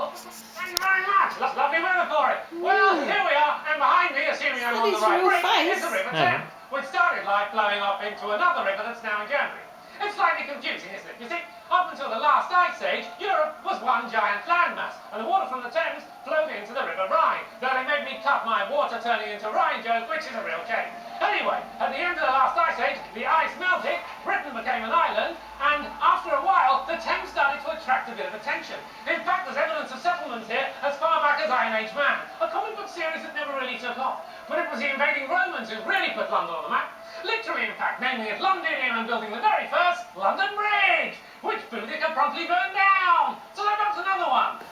Oh, thank you very much. Lovely weather for it. Well, here we are, and behind me, assuming I'm on the right bridge, is the River Thames, which started life blowing up into another river that's now in January. It's slightly confusing, isn't it? You see, up until the last ice age, Europe was one giant landmass, and the water from the Thames flowed into the River Rhine. Though they made me cut my water turning into Rhine joke, which is a real shame. Anyway, at the end of the last ice age, the ice melted, Britain became an island, and after a while, the Thames started to attract a bit of attention. In fact, there's evidence of settlements here as far back as Iron Age Man, a comic book series that never really took off. But it was the invading Romans who really put London on the map. Literally, in fact, naming it Londinium and building the very first London Bridge, which Boudica promptly burned down. So they built another one.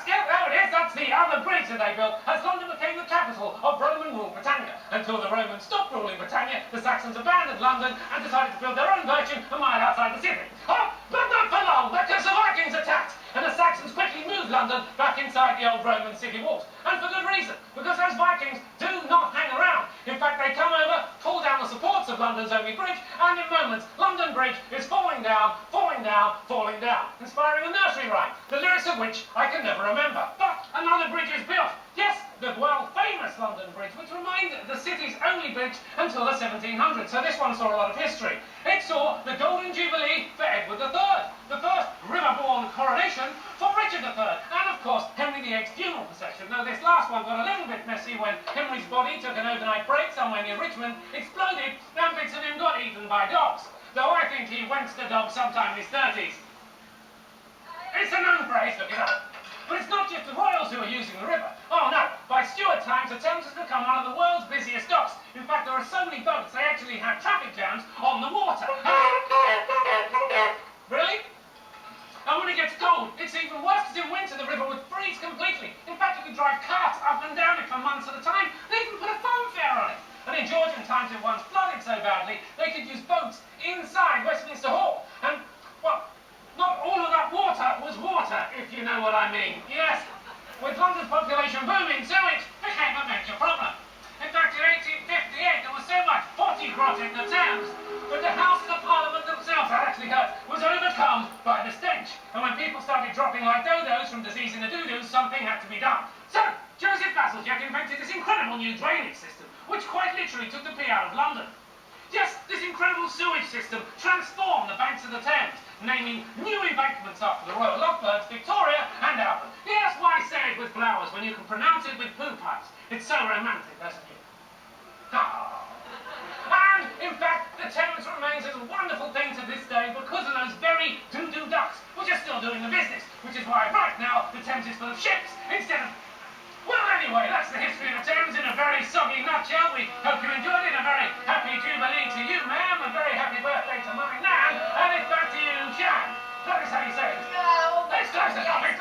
Yeah, there it is, that's the other bridge that they built as London became the capital of Roman ruled Britannia. Until the Romans stopped ruling Britannia, the Saxons abandoned London and decided to build their own version a mile outside the city. Oh, but not for long, because the Vikings attacked, and the Saxons quickly moved London back inside the old Roman city walls. And for good reason, because those Vikings do not hang around. In fact, they come over, pull down the supports of London's only bridge, and in moments, London Bridge is falling down, falling down, falling down, inspiring a nursery rhyme, the lyrics of which I can never remember. But another bridge is built. Yes, the world-famous London Bridge, which remained the city's only bridge until the 1700s. So this one saw a lot of history. It saw the Golden Jubilee for Edward III, the first river-borne coronation for Richard III, and of course Henry VIII's funeral procession. Though this last one got a little bit messy when Henry's body took an overnight break somewhere near Richmond, exploded, and bits of him got eaten by dogs. Though I think he went to dogs sometime in his 30s. It's a known phrase, look it up. But it's not just the royals who are using the river. Oh no, by Stuart times, the Thames has become one of the world's busiest docks. In fact, there are so many boats, they actually have traffic jams on the water. Really? And when it gets cold, it's even worse, because in winter the river would freeze completely. In fact, you could drive carts up and down it for months at a time. They even put a fanfare on it. And in Georgian times, it once flooded so badly, they could use boats inside Westminster Hall. And, well, not all of that water was water, if you know what I mean. Yes, with London's population booming, sewage became a major problem. In fact, in 1858, there was so much potty grot in the Thames that the Houses of Parliament themselves, that actually hurt, was overcome by the stench. And when people started dropping like dodos from disease in the doo-doos, something had to be done. So, Joseph Bazalgette invented this incredible new drainage system, which quite literally took the pee out of London. Yes, this incredible sewage system transformed the banks of the Thames, naming new embankments after the Royal Lovebirds, Victoria and Albert. Yes, why say it with flowers when you can pronounce it with poo pipes? It's so romantic, isn't it? Oh. And, in fact, the Thames remains a wonderful thing to this day because of those very doo-doo ducks, which are still doing the business, which is why right now the Thames is full of ships instead of... Well, anyway, that's the history of the Thames in a very soggy nutshell. We hope you enjoyed it. A very happy Jubilee to you, ma'am. A very happy birthday to my nan. And it's back to you, Jan. That is how you say it. No. Let's close the topic.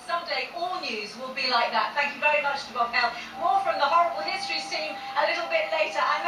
Someday all news will be like that. Thank you very much to Bob Hell. More from the Horrible Histories team a little bit later. And